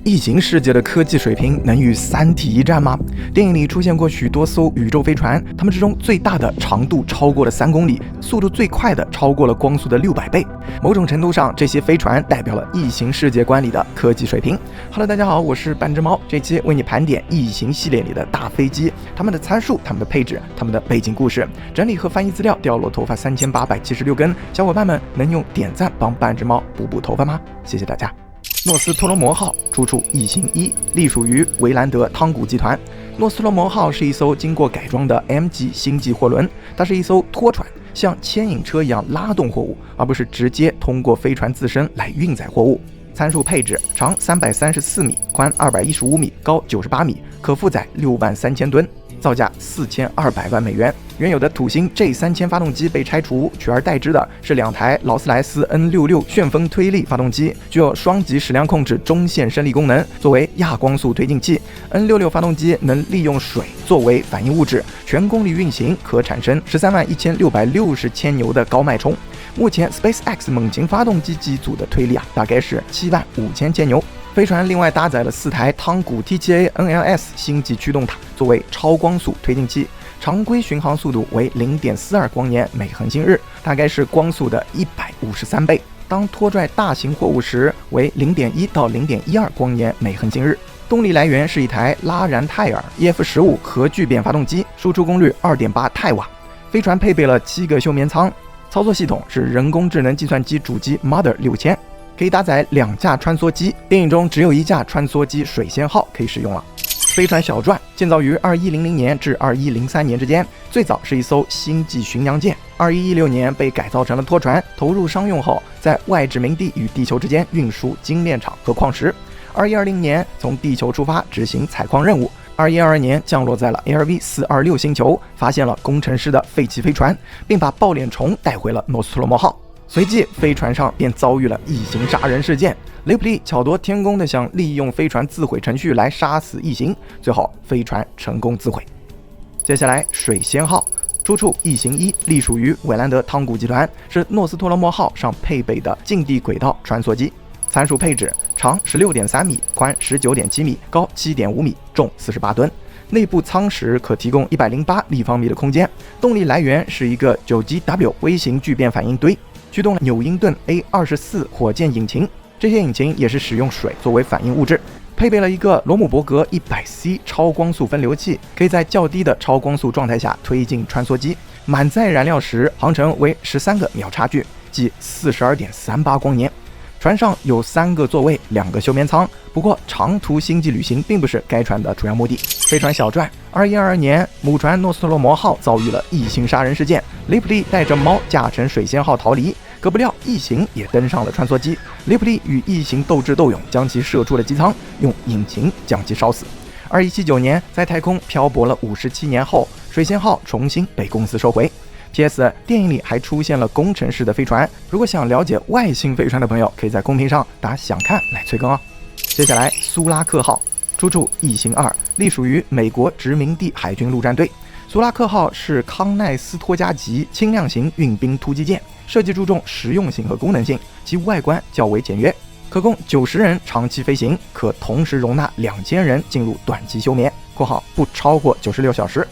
异形世界的科技水平能与三体一战吗？电影里出现过许多艘宇宙飞船，它们之中最大的长度超过了3公里，速度最快的超过了光速的600倍。某种程度上，这些飞船代表了异形世界观里的科技水平。Hello， 大家好，我是半只猫，这期为你盘点异形系列里的大飞机，它们的参数、它们的配置、它们的背景故事，整理和翻译资料，掉落头发3876根。小伙伴们能用点赞帮半只猫补头发吗？谢谢大家。诺斯托罗摩号出处异形1，隶属于维兰德汤古集团。诺斯托罗摩号是一艘经过改装的 M 级星际货轮，它是一艘拖船，像牵引车一样拉动货物，而不是直接通过飞船自身来运载货物。参数配置：长334米，宽215米，高98米，可负载63000吨，造价4200万美元。原有的土星 J3000 发动机被拆除，取而代之的是2台劳斯莱斯 N66 旋风推力发动机，具有双级矢量控制中线升力功能。作为亚光速推进器， N66 发动机能利用水作为反应物质，全功率运行可产生131660千牛的高脉冲。目前 SpaceX 猛禽发动机机组的推力大概是75000千牛。飞船另外搭载了4台汤古 TTA NLS 星际驱动塔，作为超光速推进器，常规巡航速度为 0.42 光年每恒星日，大概是光速的153倍。当拖拽大型货物时为 0.1 到 0.12 光年每恒星日。动力来源是一台拉燃泰尔 EF15 核聚变发动机，输出功率 2.8 太瓦。飞船配备了7个休眠舱，操作系统是人工智能计算机主机 Mother 6000，可以搭载2架穿梭机，电影中只有1架穿梭机水仙号可以使用了。飞船小传建造于2100年至2103年之间，最早是一艘星际巡洋舰，2116年被改造成了拖船，投入商用后，在外殖民地与地球之间运输精炼厂和矿石。2120年从地球出发执行采矿任务，2122年降落在了 LV426 星球，发现了工程师的废弃飞船，并把抱脸虫带回了诺斯托罗摩号。随即飞船上便遭遇了异形杀人事件，雷普利巧夺天工地想利用飞船自毁程序来杀死异形，最后飞船成功自毁。接下来水仙号出处异形1，隶属于韦兰德汤古集团，是诺斯托罗摩号上配备的近地轨道穿梭机。参数配置：长 16.3 米，宽 19.7 米，高 7.5 米，重48吨。内部舱室可提供108立方米的空间。动力来源是一个 9GW 微型聚变反应堆，驱动纽英顿 A24 火箭引擎，这些引擎也是使用水作为反应物质。配备了一个罗姆伯格 100C 超光速分流器，可以在较低的超光速状态下推进穿梭机。满载燃料时航程为13个秒差距，即 42.38 光年。船上有3个座位，2个休眠舱。不过长途星际旅行并不是该船的主要目的。飞船小传：2122年，母船诺斯托罗摩号遭遇了异形杀人事件，雷普利带着猫驾乘水仙号逃离，可不料异形也登上了穿梭机，雷普利与异形斗智斗勇，将其射出了机舱，用引擎将其烧死。2179年，在太空漂泊了57年后，水仙号重新被公司收回。PS 电影里还出现了工程师的飞船，如果想了解外星飞船的朋友，可以在公屏上打想看来催更哦。接下来苏拉克号出处异形2，隶属于美国殖民地海军陆战队。苏拉克号是康奈斯托加级轻量型运兵突击舰，设计注重实用性和功能性，其外观较为简约，可供90人长期飞行，可同时容纳2000人进入短期休眠（括号不超过96小时）。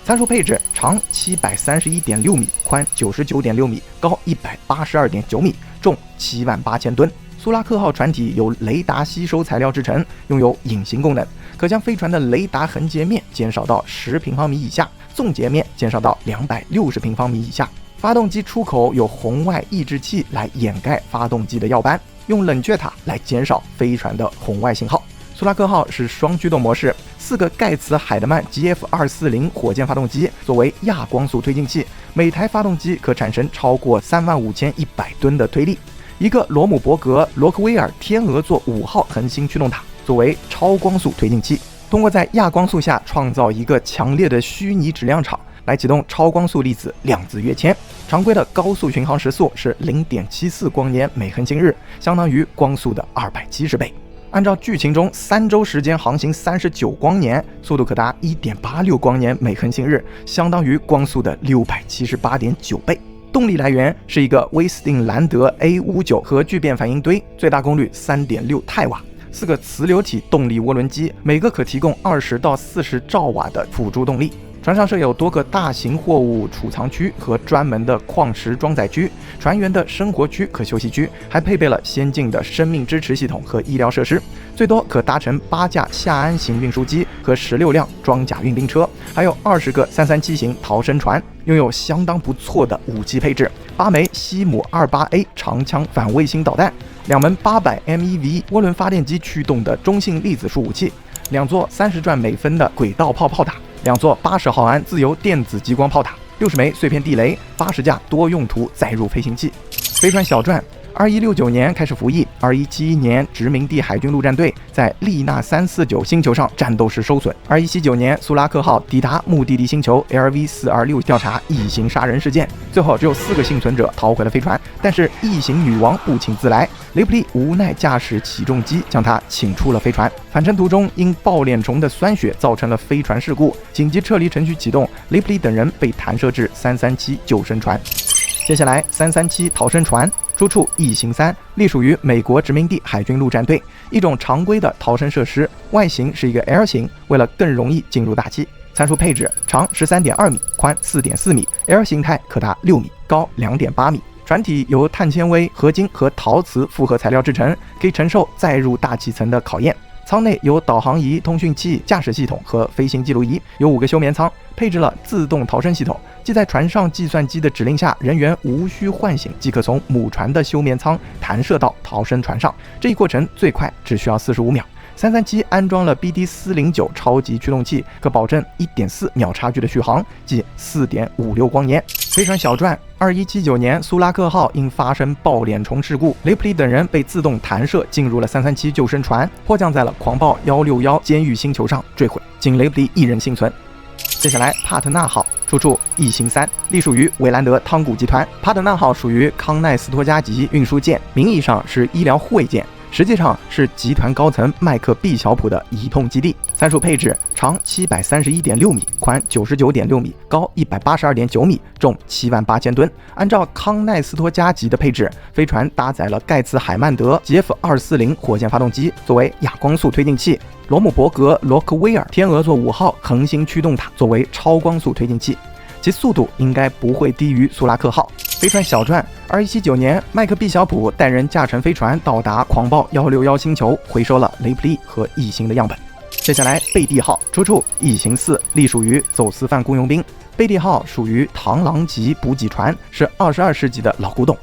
参数配置：长 731.6 米，宽 99.6 米，高 182.9 米，重78000吨。苏拉克号船体由雷达吸收材料制成，拥有隐形功能，可将飞船的雷达横截面减少到10平方米以下，纵截面减少到260平方米以下。发动机出口有红外抑制器来掩盖发动机的耀斑，用冷却塔来减少飞船的红外信号。苏拉克号是双驱动模式，4个盖茨海德曼 GF240 火箭发动机作为亚光速推进器，每台发动机可产生超过35100吨的推力。一个罗姆伯格罗克威尔天鹅座5号恒星驱动塔作为超光速推进器，通过在亚光速下创造一个强烈的虚拟质量场来启动超光速粒子量子跃迁。常规的高速巡航时速是 0.74 光年每恒星日，相当于光速的270倍。按照剧情中3周时间航行39光年，速度可达 1.86 光年每恒星日，相当于光速的 678.9 倍。动力来源是一个威斯汀兰德 A59 核聚变反应堆，最大功率 3.6 太瓦。4个磁流体动力涡轮机，每个可提供20到40兆瓦的辅助动力。船上设有多个大型货物储藏区和专门的矿石装载区，船员的生活区和休息区，还配备了先进的生命支持系统和医疗设施。最多可搭乘8架夏安型运输机和16辆装甲运兵车，还有20个337型逃生船，拥有相当不错的武器配置：8枚西姆28A 长枪反卫星导弹，2门800 MeV 涡轮发电机驱动的中性粒子束武器，2座30转每分的轨道炮炮塔，2座80毫安自由电子激光炮塔，60枚碎片地雷，80架多用途载入飞行器。飞船小传2169年开始服役，2171年殖民地海军陆战队在利纳349星球上战斗时受损。2179年苏拉克号抵达目的地星球 LV426 调查异形杀人事件，最后只有4个幸存者逃回了飞船，但是异形女王不请自来，雷普利无奈驾驶起重机将她请出了飞船。返程途中因抱脸虫的酸血造成了飞船事故，紧急撤离程序启动，雷普利等人被弹射至337救生船。接下来337逃生船出处异形3，隶属于美国殖民地海军陆战队，一种常规的逃生设施，外形是一个 L 型，为了更容易进入大气。参数配置：长 13.2 米，宽 4.4 米 ，L 形态可达6米，高 2.8 米。船体由碳纤维、合金和陶瓷复合材料制成，可以承受载入大气层的考验。舱内有导航仪、通讯器、驾驶系统和飞行记录仪，有5个休眠舱，配置了自动逃生系统，即在船上计算机的指令下，人员无需唤醒即可从母船的休眠舱弹射到逃生船上，这一过程最快只需要45秒。337安装了 BD409 超级驱动器，可保证 1.4 秒差距的续航，即 4.56 光年。飞船小传2179年苏拉克号因发生抱脸虫事故，雷普利等人被自动弹射进入了337救生船，迫降在了狂暴161监狱星球上坠毁，仅雷普利一人幸存。接下来帕特纳号出处异形3，隶属于维兰德汤古集团。帕特纳号属于康奈斯托加级运输舰，名义上是医疗护卫舰，实际上是集团高层麦克毕晓普的乙痛基地。参数配置：长 731.6 米，宽 99.6 米，高 182.9 米，重78000吨。按照康奈斯托加级的配置，飞船搭载了盖茨海曼德 GF240 火箭发动机作为亚光速推进器，罗姆伯格罗克威尔天鹅座5号恒星驱动塔作为超光速推进器，其速度应该不会低于苏拉克号。飞船小传2179年，麦克毕晓普带人驾乘飞船到达狂暴161星球，回收了雷普利和异形的样本。接下来贝蒂号出处异形4，隶属于走私犯雇佣兵。贝蒂号属于螳螂级补给船，是22世纪的老古董。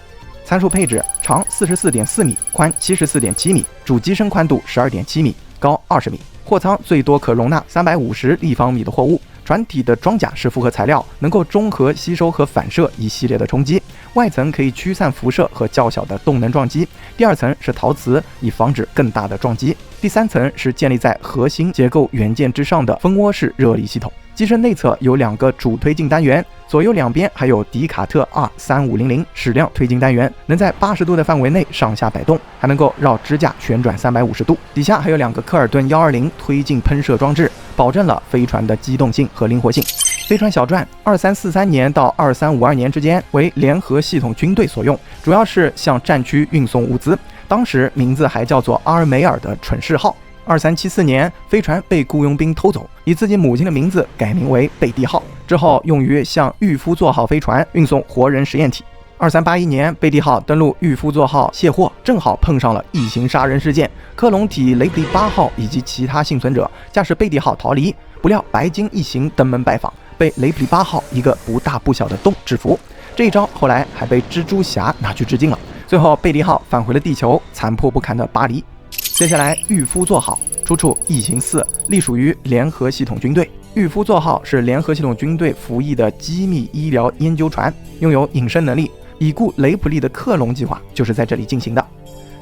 参数配置：长 44.4 米，宽 74.7 米，主机身宽度 12.7 米，高20米。货舱最多可容纳350立方米的货物。船体的装甲是复合材料，能够中和吸收和反射一系列的冲击。外层可以驱散辐射和较小的动能撞击，第2层是陶瓷，以防止更大的撞击。第3层是建立在核心结构元件之上的蜂窝式热力系统。机身内侧有2个主推进单元，左右两边还有迪卡特 R3500 矢量推进单元，能在80度的范围内上下摆动，还能够绕支架旋转350度。底下还有2个科尔顿120推进喷射装置，保证了飞船的机动性和灵活性。飞船小传2343年到2352年之间为联合系统军队所用，主要是向战区运送物资，当时名字还叫做阿尔梅尔的蠢事号。2374年，飞船被雇佣兵偷走，以自己母亲的名字改名为贝蒂号，之后用于向御夫座号飞船运送活人实验体。2381年，贝蒂号登陆御夫座号卸货，正好碰上了异形杀人事件。克隆体雷普利8号以及其他幸存者驾驶贝蒂号逃离，不料白金异形登门拜访，被雷普利8号一个不大不小的洞制服。这一招后来还被蜘蛛侠拿去致敬了。最后，贝蒂号返回了地球，残破不堪的巴黎。接下来，御夫座号出处异形4，隶属于联合系统军队。御夫座号是联合系统军队服役的机密医疗研究船，拥有隐身能力。已故雷普利的克隆计划就是在这里进行的。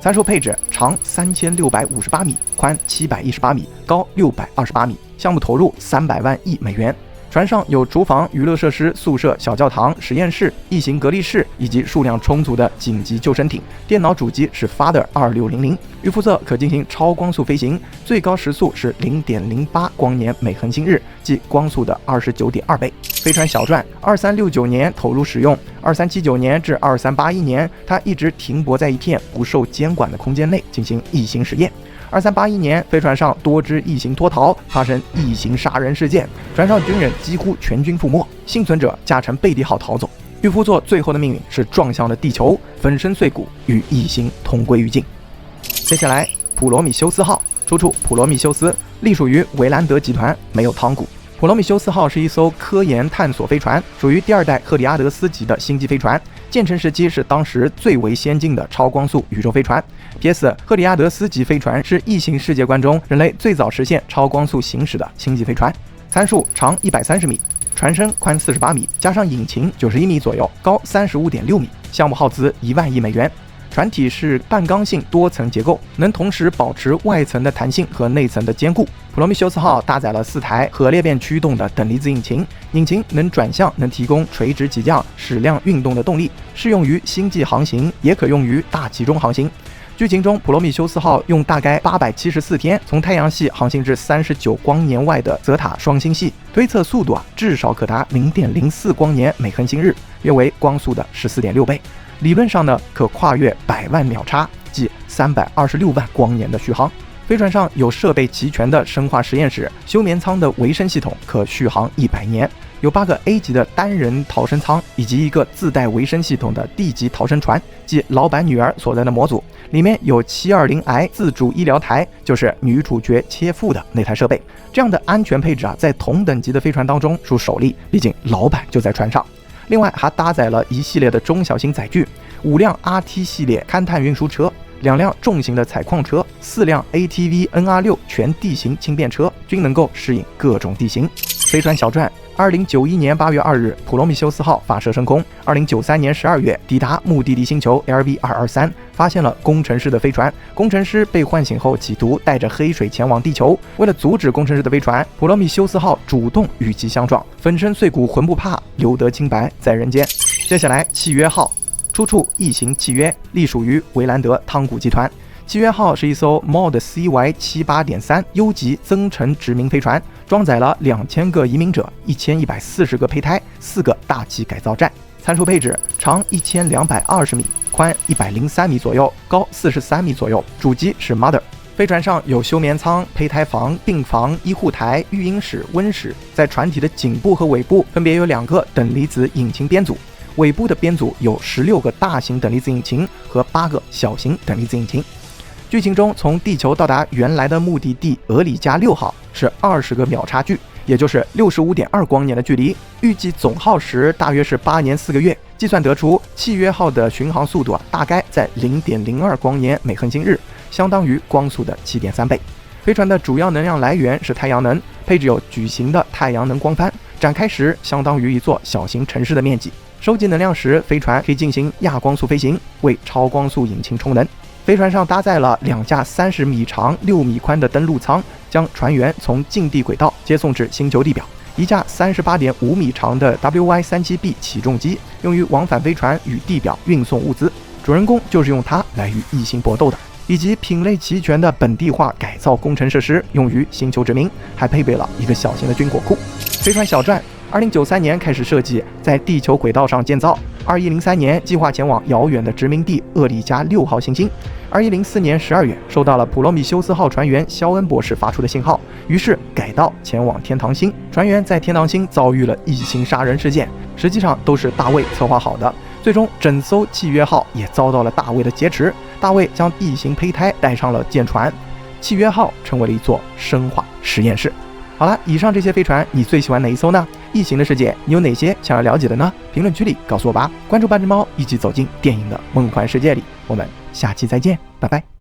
参数配置：长3658米，宽718米，高628米。项目投入300万亿美元。船上有厨房、娱乐设施、宿舍、小教堂、实验室、异形隔离室以及数量充足的紧急救生艇。电脑主机是 Father 2600，预辐射可进行超光速飞行，最高时速是 0.08 光年每恒星日，即光速的 29.2 倍。飞船小传2369年投入使用，2379年至2381年，它一直停泊在一片不受监管的空间内进行异形实验。2381年，飞船上多只异形脱逃，发生异形杀人事件，船上军人几乎全军覆没，幸存者驾乘贝蒂号逃走。御夫座最后的命运是撞向了地球，粉身碎骨，与异形同归于尽。接下来，普罗米修斯号出处普罗米修斯，隶属于维兰德集团，没有汤古。普罗米修斯号是一艘科研探索飞船，属于第2代赫里阿德斯级的星际飞船。建成时期是当时最为先进的超光速宇宙飞船。PS， 赫里阿德斯级飞船是异形世界观中人类最早实现超光速行驶的星际飞船。参数长130米，船身宽48米，加上引擎91米左右，高35.6米。项目耗资1万亿美元。船体是半刚性多层结构，能同时保持外层的弹性和内层的坚固。普罗米修斯号搭载了4台核裂变驱动的等离子引擎，引擎能转向，能提供垂直起降、矢量运动的动力，适用于星际航行，也可用于大气中航行。剧情中，普罗米修斯号用大概874天从太阳系航行至39光年外的泽塔双星系，推测速度至少可达0.04光年每恒星日，约为光速的14.6倍。理论上呢，可跨越100万秒差，即326万光年的续航。飞船上有设备齐全的生化实验室，休眠舱的维生系统可续航100年，有8个 A 级的单人逃生舱，以及一个自带维生系统的 D 级逃生船，即老板女儿所在的模组。里面有 720i 自主医疗台，就是女主角切腹的那台设备。这样的安全配置在同等级的飞船当中属首例，毕竟老板就在船上。另外还搭载了一系列的中小型载具，5辆 RT 系列勘探运输车，2辆重型的采矿车，4辆 ATV NR6 全地形轻便车，均能够适应各种地形。飞船小传：2091年8月2日，普罗米修斯号发射升空。2093年12月抵达目的地星球 LV223，发现了工程师的飞船。工程师被唤醒后，企图带着黑水前往地球。为了阻止工程师的飞船，普罗米修斯号主动与其相撞，粉身碎骨浑不怕，留得清白在人间。接下来，契约号出处异形契约，隶属于维兰德汤古集团。契约号是一艘 MOD CY78.3 优级增程殖民飞船，装载了2000个移民者、1140个胚胎、4个大气改造站。参数配置：长1220米，宽103米左右，高43米左右。主机是 Mother。飞船上有休眠舱、胚胎房、病房、医护台、育婴室、温室。在船体的颈部和尾部分别有2个等离子引擎编组。尾部的编组有16个大型等离子引擎和8个小型等离子引擎。剧情中，从地球到达原来的目的地俄里加6号是20个秒差距，也就是 65.2光年的距离。预计总耗时大约是8年4个月。计算得出，契约号的巡航速度大概在 0.02光年每恒星日，相当于光速的7.3倍。飞船的主要能量来源是太阳能，配置有矩形的太阳能光帆，展开时相当于一座小型城市的面积。收集能量时，飞船可以进行亚光速飞行，为超光速引擎充能。飞船上搭载了2架30米长、6米宽的登陆舱，将船员从近地轨道接送至星球地表；1架38.5米长的 WY-37B 起重机，用于往返飞船与地表运送物资。主人公就是用它来与异形搏斗的。以及品类齐全的本地化改造工程设施，用于星球殖民，还配备了一个小型的军火库。飞船小传：2093年开始设计，在地球轨道上建造。2103年计划前往遥远的殖民地厄里加6号行星。2104年12月，收到了普罗米修斯号船员肖恩博士发出的信号，于是改道前往天堂星。船员在天堂星遭遇了异形杀人事件，实际上都是大卫策划好的。最终，整艘契约号也遭到了大卫的劫持。大卫将异形胚胎带上了舰船，契约号成为了一座生化实验室。好了，以上这些飞船，你最喜欢哪一艘呢？异形的世界，你有哪些想要了解的呢？评论区里告诉我吧。关注半只猫，一起走进电影的梦幻世界里。我们下期再见，拜拜。